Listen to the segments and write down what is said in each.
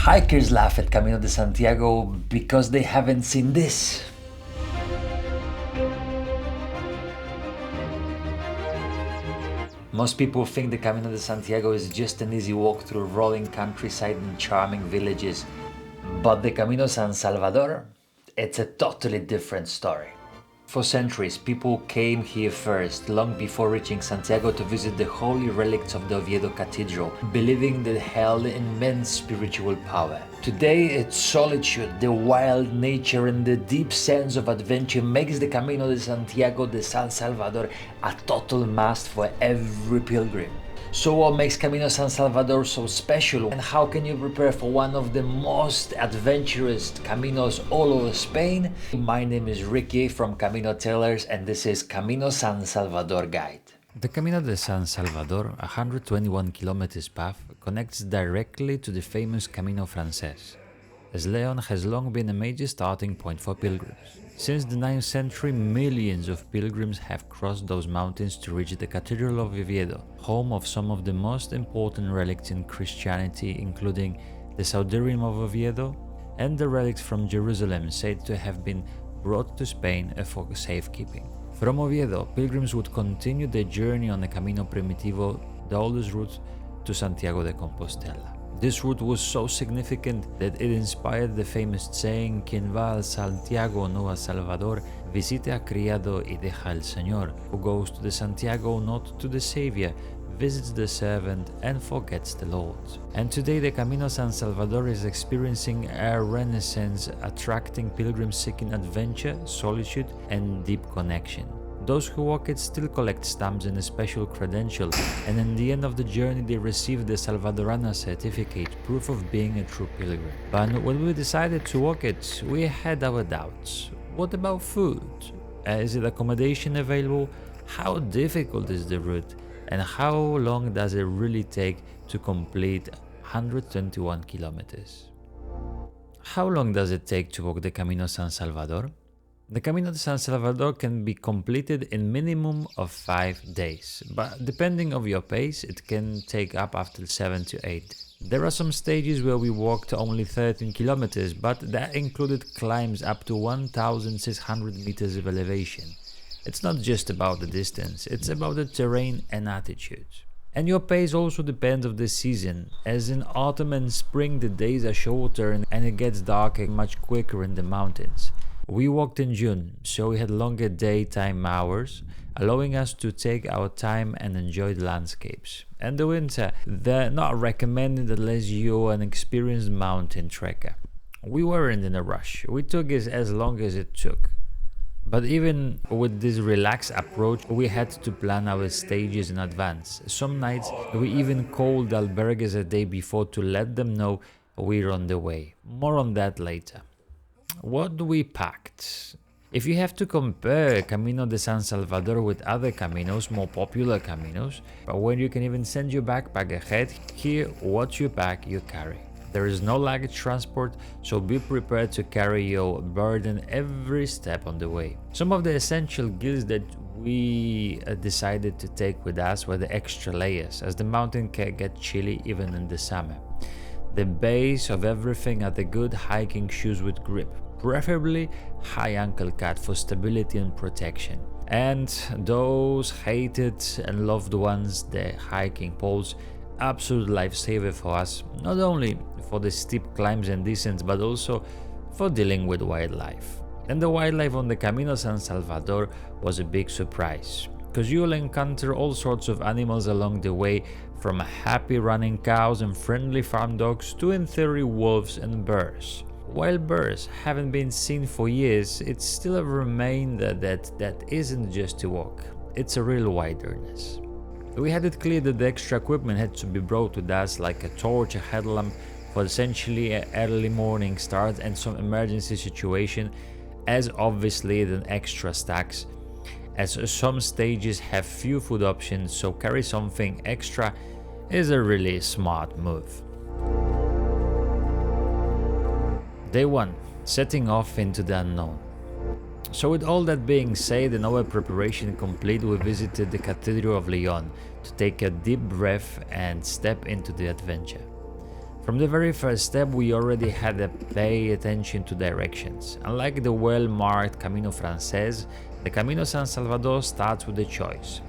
Hikers laugh at Camino de Santiago because they haven't seen this. Most people think the Camino de Santiago is just an easy walk through rolling countryside and charming villages, but the Camino San Salvador, it's a totally different story. For centuries, people came here first, long before reaching Santiago, to visit the holy relics of the Oviedo Cathedral, believing they held immense spiritual power. Today, its solitude, the wild nature and the deep sense of adventure makes the Camino de Santiago de San Salvador a total must for every pilgrim. So what makes Camino San Salvador so special, and how can you prepare for one of the most adventurous caminos all over Spain? My name is Ricky from Caminotellers, and this is Camino San Salvador Guide. The Camino de San Salvador, a 121 kilometers path, connects directly to the famous Camino Frances, as Leon has long been a major starting point for pilgrims. Since the 9th century, millions of pilgrims have crossed those mountains to reach the Cathedral of Oviedo, home of some of the most important relics in Christianity, including the Pseudarium of Oviedo and the relics from Jerusalem said to have been brought to Spain for safekeeping. From Oviedo, pilgrims would continue their journey on the Camino Primitivo, the oldest route to Santiago de Compostela. This route was so significant that it inspired the famous saying, "Quien va al Santiago no a Salvador, visite a criado y deja al Señor." Who goes to the Santiago not to the Savior, visits the servant and forgets the Lord. And today the Camino San Salvador is experiencing a renaissance, attracting pilgrims seeking adventure, solitude and deep connection. Those who walk it still collect stamps and a special credential, and in the end of the journey they receive the Salvadorana certificate, proof of being a true pilgrim. But when we decided to walk it, we had our doubts. What about food? Is it accommodation available? How difficult is the route? And how long does it really take to complete 121 kilometers? How long does it take to walk the Camino San Salvador? The Camino de San Salvador can be completed in minimum of 5 days, but depending on your pace, it can take up after 7 to 8. There are some stages where we walked only 13 kilometers, but that included climbs up to 1,600 meters of elevation. It's not just about the distance, it's about the terrain and attitude. And your pace also depends on the season, as in autumn and spring the days are shorter and it gets darker much quicker in the mountains. We walked in June, so we had longer daytime hours, allowing us to take our time and enjoy the landscapes. And the winter, they're not recommended unless you're an experienced mountain trekker. We weren't in a rush, we took it as long as it took. But even with this relaxed approach, we had to plan our stages in advance. Some nights we even called albergues a day before to let them know we're on the way. More on that later. What we packed? If you have to compare Camino de San Salvador with other caminos, more popular caminos, where you can even send your backpack ahead, here what you pack you carry. There is no luggage transport, so be prepared to carry your burden every step on the way. Some of the essential gears that we decided to take with us were the extra layers, as the mountain can get chilly even in the summer. The base of everything are the good hiking shoes with grip, preferably high ankle cut for stability and protection. And those hated and loved ones, the hiking poles, absolute lifesaver for us, not only for the steep climbs and descents, but also for dealing with wildlife. And the wildlife on the Camino San Salvador was a big surprise, because you'll encounter all sorts of animals along the way, from happy running cows and friendly farm dogs to in theory wolves and bears. While bears haven't been seen for years, it's still a reminder that isn't just a walk, it's a real wilderness. We had it clear that the extra equipment had to be brought with us, like a torch, a headlamp for essentially an early morning start and some emergency situation, as obviously the extra stacks, as some stages have few food options, so carry something extra is a really smart move. Day 1. Setting off into the unknown. So with all that being said and our preparation complete, we visited the Cathedral of Leon to take a deep breath and step into the adventure. From the very first step, we already had to pay attention to directions. Unlike the well-marked Camino Frances, the Camino San Salvador starts with a choice.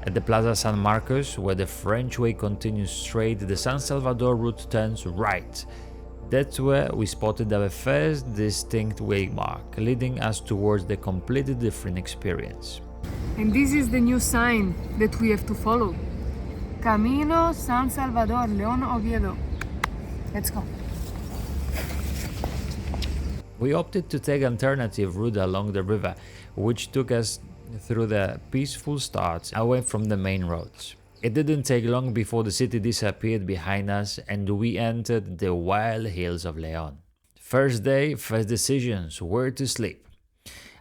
At the Plaza San Marcos, where the French way continues straight, the San Salvador route turns right. That's where we spotted our first distinct waymark, leading us towards the completely different experience. And this is the new sign that we have to follow. Camino San Salvador, León, Oviedo. Let's go. We opted to take an alternative route along the river, which took us through the peaceful starts away from the main roads. It didn't take long before the city disappeared behind us and we entered the wild hills of León. First day, first decisions, where to sleep.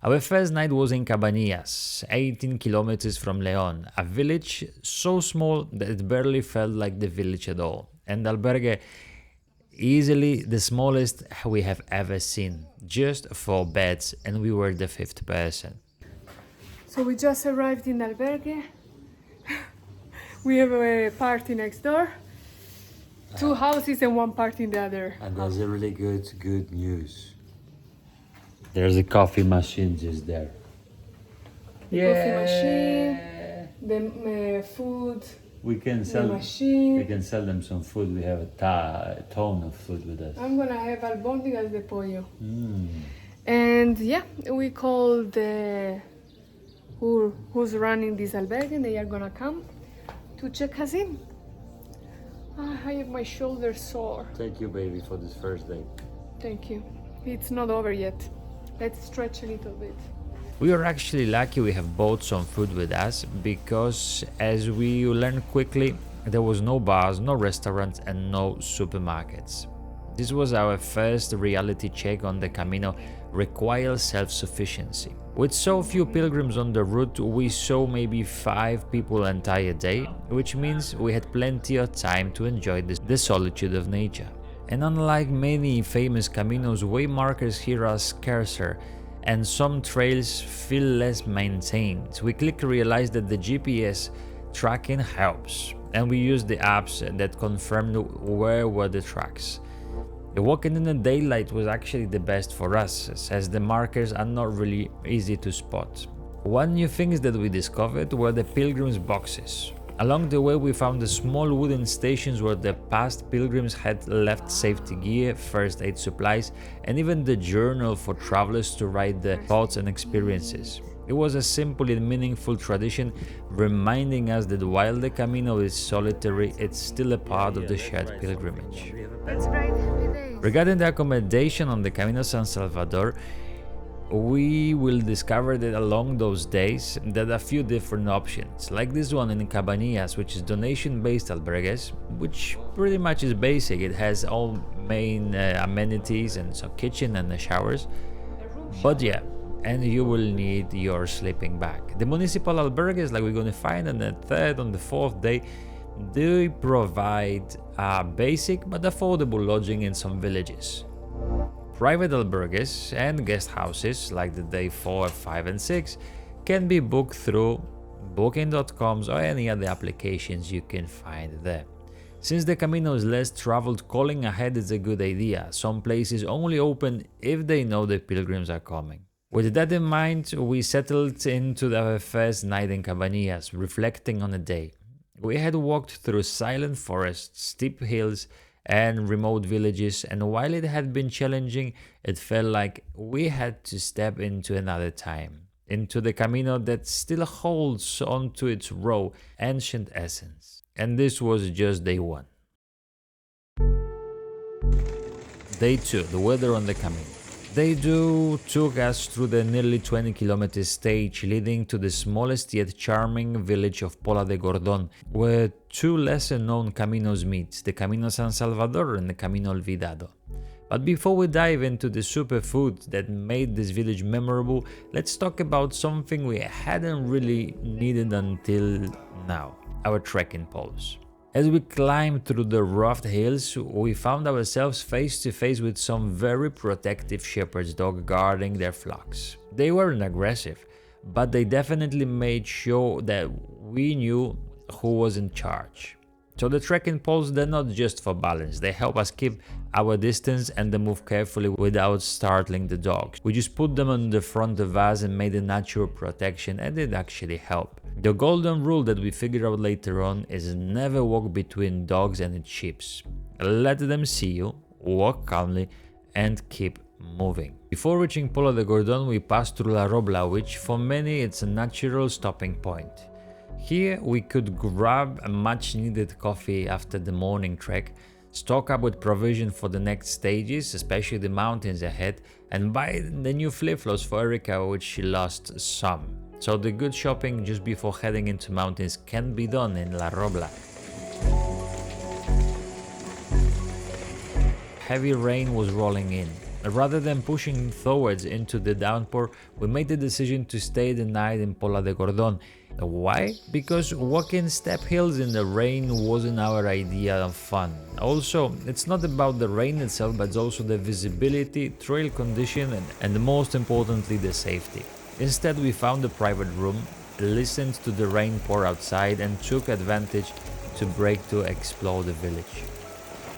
Our first night was in Cabanillas, 18 kilometers from León, a village so small that it barely felt like the village at all, and albergue easily the smallest we have ever seen, just 4 beds, and we were the 5th person. So we just arrived in albergue. We have a party next door. 2 houses and 1 party in the other. And there's a really good news. There's a coffee machine just there. Coffee machine, the food. We can sell. Machine. We can sell them some food. We have a ton of food with us. I'm gonna have albóndigas de pollo. And yeah, we called the who's running this albergue, and they are gonna come to check us in. I have my shoulder sore. Thank you, baby, for this first day. Thank you. It's not over yet. Let's stretch a little bit. We are actually lucky we have bought some food with us because, as we learned quickly, there was no bars, no restaurants, and no supermarkets. This was our first reality check on the Camino, requires self-sufficiency. With so few pilgrims on the route, we saw maybe 5 people an entire day, which means we had plenty of time to enjoy the solitude of nature. And unlike many famous Caminos, waymarkers here are scarcer, and some trails feel less maintained. We quickly realized that the GPS tracking helps, and we used the apps that confirmed where were the tracks. The walking in the daylight was actually the best for us, as the markers are not really easy to spot. One new thing that we discovered were the pilgrims boxes. Along the way we found the small wooden stations where the past pilgrims had left safety gear, first aid supplies, and even the journal for travelers to write their thoughts and experiences. It was a simple and meaningful tradition, reminding us that while the Camino is solitary, it's still a part of the shared pilgrimage. That's right. Happy days. Regarding the accommodation on the Camino San Salvador, we will discover that along those days there are a few different options, like this one in Cabanillas, which is donation-based albergues, which pretty much is basic. It has all main amenities and some kitchen and the showers, but yeah, and you will need your sleeping bag. The municipal albergues, like we're going to find on the 3rd, on the 4th day, they provide basic but affordable lodging in some villages. Private albergues and guest houses, like the day 4, 5 and 6, can be booked through booking.coms or any other applications you can find there. Since the Camino is less traveled, calling ahead is a good idea. Some places only open if they know the pilgrims are coming. With that in mind, we settled into our first night in Cabanillas, reflecting on the day. We had walked through silent forests, steep hills, and remote villages, and while it had been challenging, it felt like we had to step into another time, into the Camino that still holds on to its raw, ancient essence. And this was just day 1. Day 2, the weather on the Camino. Day 2 took us through the nearly 20-kilometer stage leading to the smallest yet charming village of Pola de Gordon, where 2 lesser-known Caminos meet, the Camino San Salvador and the Camino Olvidado. But before we dive into the superfood that made this village memorable, let's talk about something we hadn't really needed until now, our trekking poles. As we climbed through the rough hills, we found ourselves face to face with some very protective shepherd's dogs guarding their flocks. They weren't aggressive, but they definitely made sure that we knew who was in charge. So the trekking poles, they're not just for balance, they help us keep our distance and they move carefully without startling the dogs. We just put them on the front of us and made a natural protection, and it actually helped. The golden rule that we figured out later on is never walk between dogs and sheep. Let them see you, walk calmly and keep moving. Before reaching Pola de Gordon, we passed through La Robla, which for many it's a natural stopping point. Here we could grab a much needed coffee after the morning trek, stock up with provision for the next stages, especially the mountains ahead, and buy the new flip-flops for Erica, which she lost some. So the good shopping just before heading into mountains can be done in La Robla. Heavy rain was rolling in. Rather than pushing forwards into the downpour, we made the decision to stay the night in Pola de Gordon. Why? Because walking step hills in the rain wasn't our idea of fun. Also, it's not about the rain itself, but also the visibility, trail condition, and most importantly, the safety. Instead, we found a private room, listened to the rain pour outside, and took advantage to break to explore the village.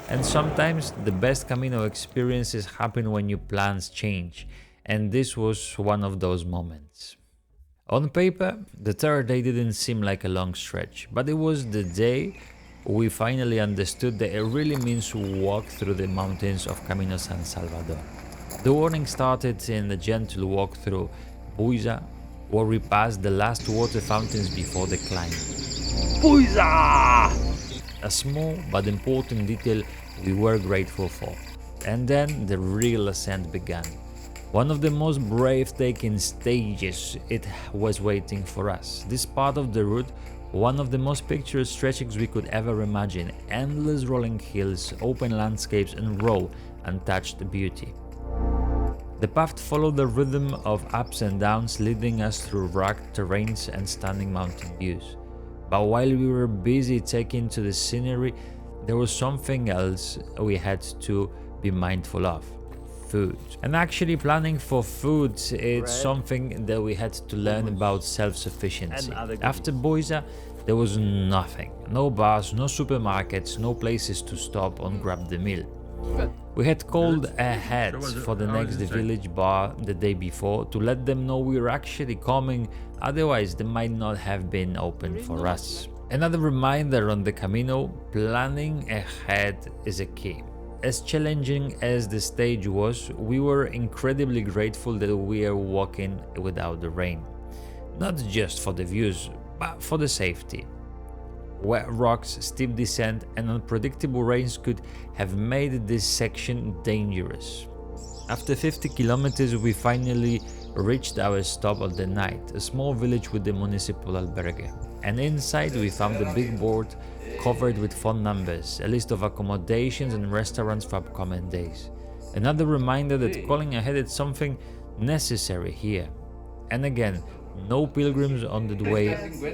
And sometimes the best Camino experiences happen when your plans change, and this was one of those moments. On paper, the third day didn't seem like a long stretch, but it was the day we finally understood that it really means to walk through the mountains of Camino San Salvador. The morning started in a gentle walk through Buiza, where we passed the last water fountains before the climb. Buiza! A small but important detail we were grateful for. And then the real ascent began. One of the most breathtaking stages, it was waiting for us. This part of the route, one of the most picturesque stretches we could ever imagine. Endless rolling hills, open landscapes and raw, untouched beauty. The path followed the rhythm of ups and downs, leading us through rugged terrains and stunning mountain views. But while we were busy taking to the scenery, there was something else we had to be mindful of: food. And actually planning for food, it's something that we had to learn about self-sufficiency. After Buiza, there was nothing. No bars, no supermarkets, no places to stop and grab the meal. We had called ahead for the next village bar the day before to let them know we were actually coming, otherwise they might not have been open for us. Another reminder on the Camino: planning ahead is a key. As challenging as the stage was, we were incredibly grateful that we are walking without the rain. Not just for the views, but for the safety. Wet rocks, steep descent and unpredictable rains could have made this section dangerous. After 50 kilometers we finally reached our stop of the night, a small village with the municipal albergue. And inside we found a big board covered with phone numbers, a list of accommodations and restaurants for upcoming days. Another reminder that calling ahead is something necessary here. And again, no pilgrims on the way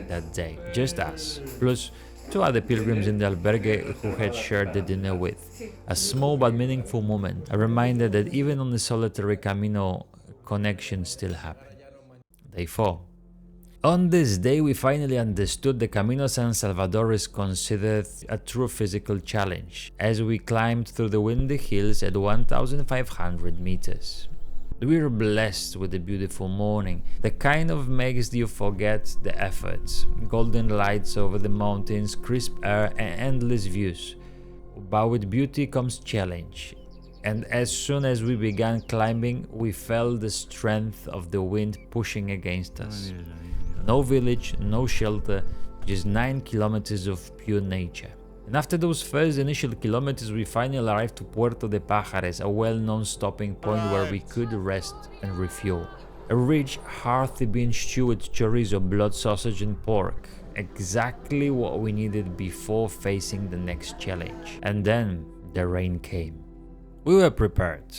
that day, just us, plus 2 other pilgrims in the albergue who had shared the dinner with. A small but meaningful moment, a reminder that even on the solitary Camino, connections still happen. Day 4. On this day we finally understood the Camino San Salvador is considered a true physical challenge, as we climbed through the windy hills at 1,500 meters. We were blessed with a beautiful morning, the kind of makes you forget the efforts. Golden lights over the mountains, crisp air and endless views. But with beauty comes challenge. And as soon as we began climbing, we felt the strength of the wind pushing against us. No village, no shelter, just 9 kilometers of pure nature. And after those first initial kilometers, we finally arrived to Puerto de Pájares, a well-known stopping point where we could rest and refuel. A rich, hearty bean stew with chorizo, blood sausage and pork. Exactly what we needed before facing the next challenge. And then the rain came. We were prepared.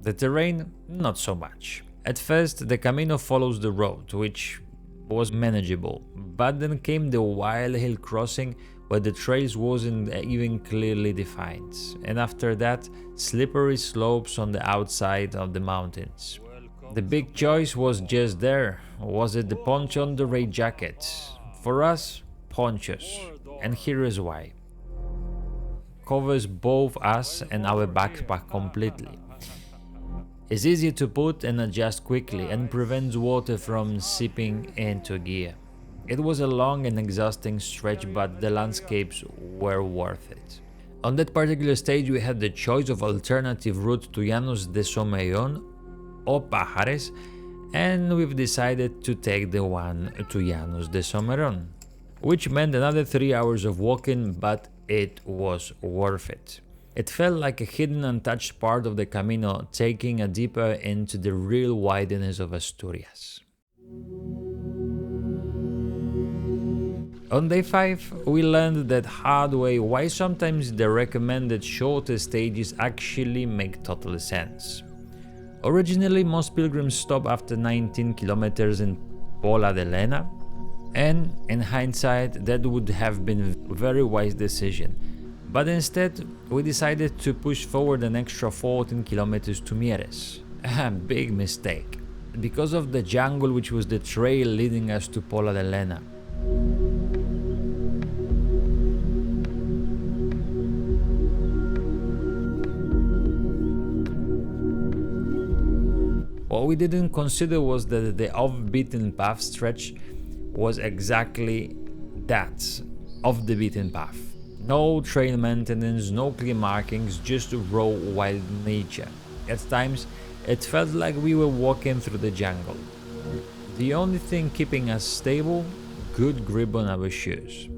The terrain, not so much. At first, the Camino follows the road, which was manageable. But then came the wild hill crossing, where the trails wasn't even clearly defined, and after that, slippery slopes on the outside of the mountains. The big choice was just there. Was it the poncho on the rain jacket? For us, ponchos, and here is why. covers both us and our backpack completely. It's easy to put and adjust quickly and prevents water from seeping into gear. It was a long and exhausting stretch, but the landscapes were worth it. On that particular stage we had the choice of alternative route to Llanos de Somellón or Pajares, and we've decided to take the one to Llanos de Somellón, which meant another 3 hours of walking, but it was worth it. It felt like a hidden untouched part of the Camino, taking a deeper into the real wilderness of Asturias. On day 5, we learned that hard way why sometimes the recommended shorter stages actually make total sense. Originally, most pilgrims stop after 19 kilometers in Pola de Lena, and in hindsight that would have been a very wise decision. But instead, we decided to push forward an extra 14 kilometers to Mieres. A big mistake, because of the jungle which was the trail leading us to Pola de Lena. What we didn't consider was that the off-beaten path stretch was exactly that, off the beaten path. No trail maintenance, no clear markings, just raw wild nature. At times, it felt like we were walking through the jungle. The only thing keeping us stable, good grip on our shoes.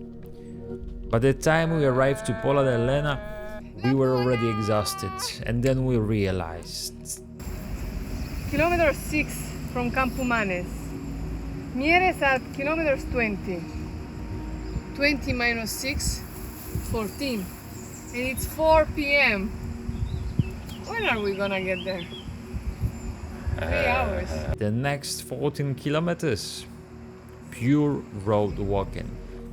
By the time we arrived to Pola de Lena, we were already exhausted, and then we realized. Kilometer 6 from Campumanes. Mieres at kilometers 20. 20 minus 6, 14. And it's 4 p.m. When are we gonna get there? 3 hours. The next 14 kilometers, pure road walking.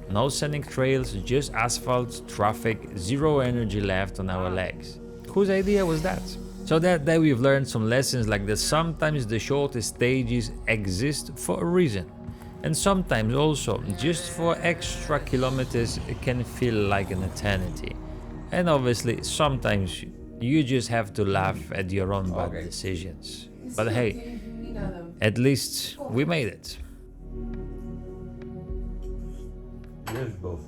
No scenic trails, just asphalt, traffic, zero energy left on our legs. Whose idea was that? So that day we've learned some lessons, like that sometimes the shortest stages exist for a reason. And sometimes also, just for extra kilometers, it can feel like an eternity. And obviously, sometimes you just have to laugh at your own bad decisions. But hey, at least we made it. Yes, both.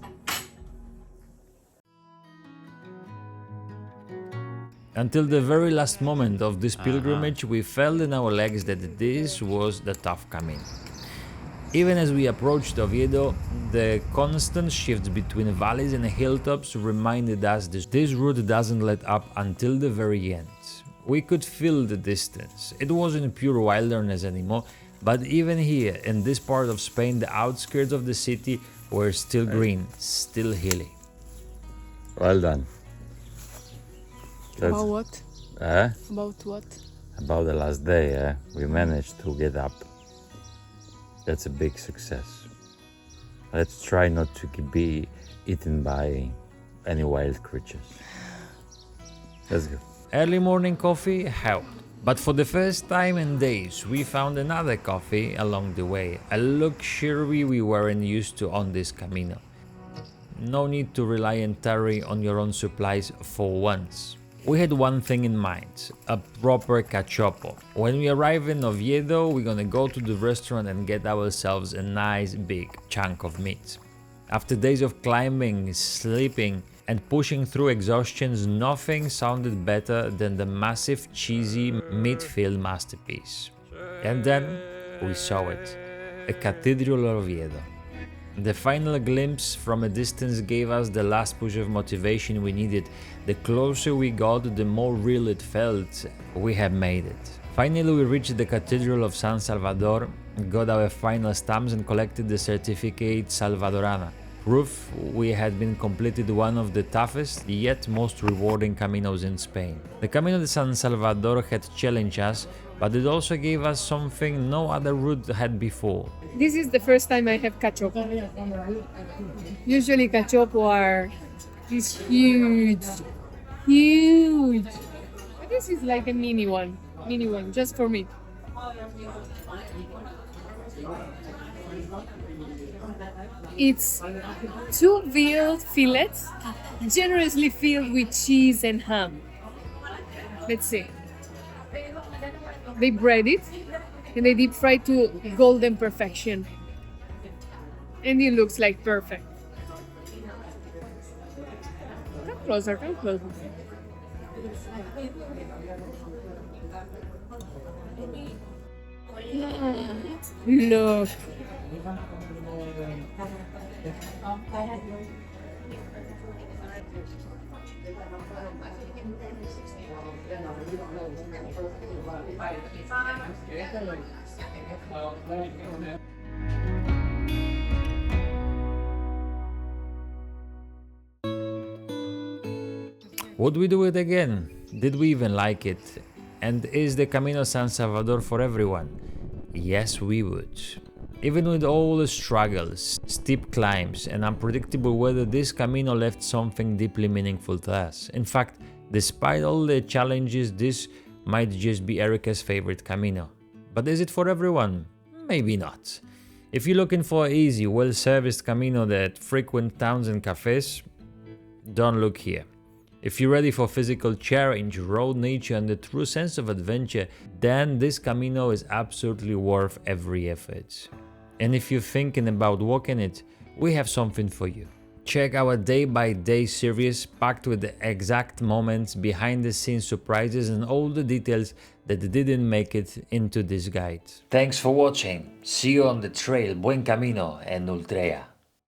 Until the very last moment of this pilgrimage, we felt in our legs that this was the tough Camino. Even as we approached Oviedo, the constant shifts between valleys and hilltops reminded us that this route doesn't let up until the very end. We could feel the distance. It wasn't pure wilderness anymore, but even here, in this part of Spain, the outskirts of the city were still green, still hilly. Well done. That's, About what? About what? about the last day, we managed to get up. That's a big success. Let's try not to be eaten by any wild creatures. Let's go. Early morning coffee helped, but for the first time in days, we found another coffee along the way, a luxury we weren't used to on this Camino. No need to rely entirely on your own supplies for once. We had one thing in mind, a proper cachopo. When we arrive in Oviedo, we're gonna go to the restaurant and get ourselves a nice big chunk of meat. After days of climbing, sleeping, and pushing through exhaustions, nothing sounded better than the massive cheesy meat-filled masterpiece. And then we saw it, a Cathedral of Oviedo. The final glimpse from a distance gave us the last push of motivation we needed. The closer we got, the more real it felt. We had made it. Finally, we reached the Cathedral of San Salvador, got our final stamps and collected the certificate Salvadorana. Proof we had been completed one of the toughest yet most rewarding Caminos in Spain. The Camino de San Salvador had challenged us, but it also gave us something no other route had before. This is the first time I have cachopo. Usually cachopo are these huge. But this is like a mini one, just for me. It's two veal fillets, generously filled with cheese and ham. Let's see. They bread it and they deep fry to golden perfection. And it looks like perfect. Come closer, come closer. Look. Would we do it again? Did we even like it? And is the Camino San Salvador for everyone? Yes, we would. Even with all the struggles, steep climbs, and unpredictable weather, this Camino left something deeply meaningful to us. In fact, despite all the challenges, this might just be Erica's favorite Camino. But is it for everyone? Maybe not. If you're looking for an easy, well-serviced Camino that frequent towns and cafes, don't look here. If you're ready for physical challenge, road nature, and the true sense of adventure, then this Camino is absolutely worth every effort. And if you're thinking about walking it, we have something for you. Check our day-by-day series packed with the exact moments, behind-the-scenes surprises, and all the details that didn't make it into this guide. Thanks for watching. See you on the trail. Buen camino and Ultrea.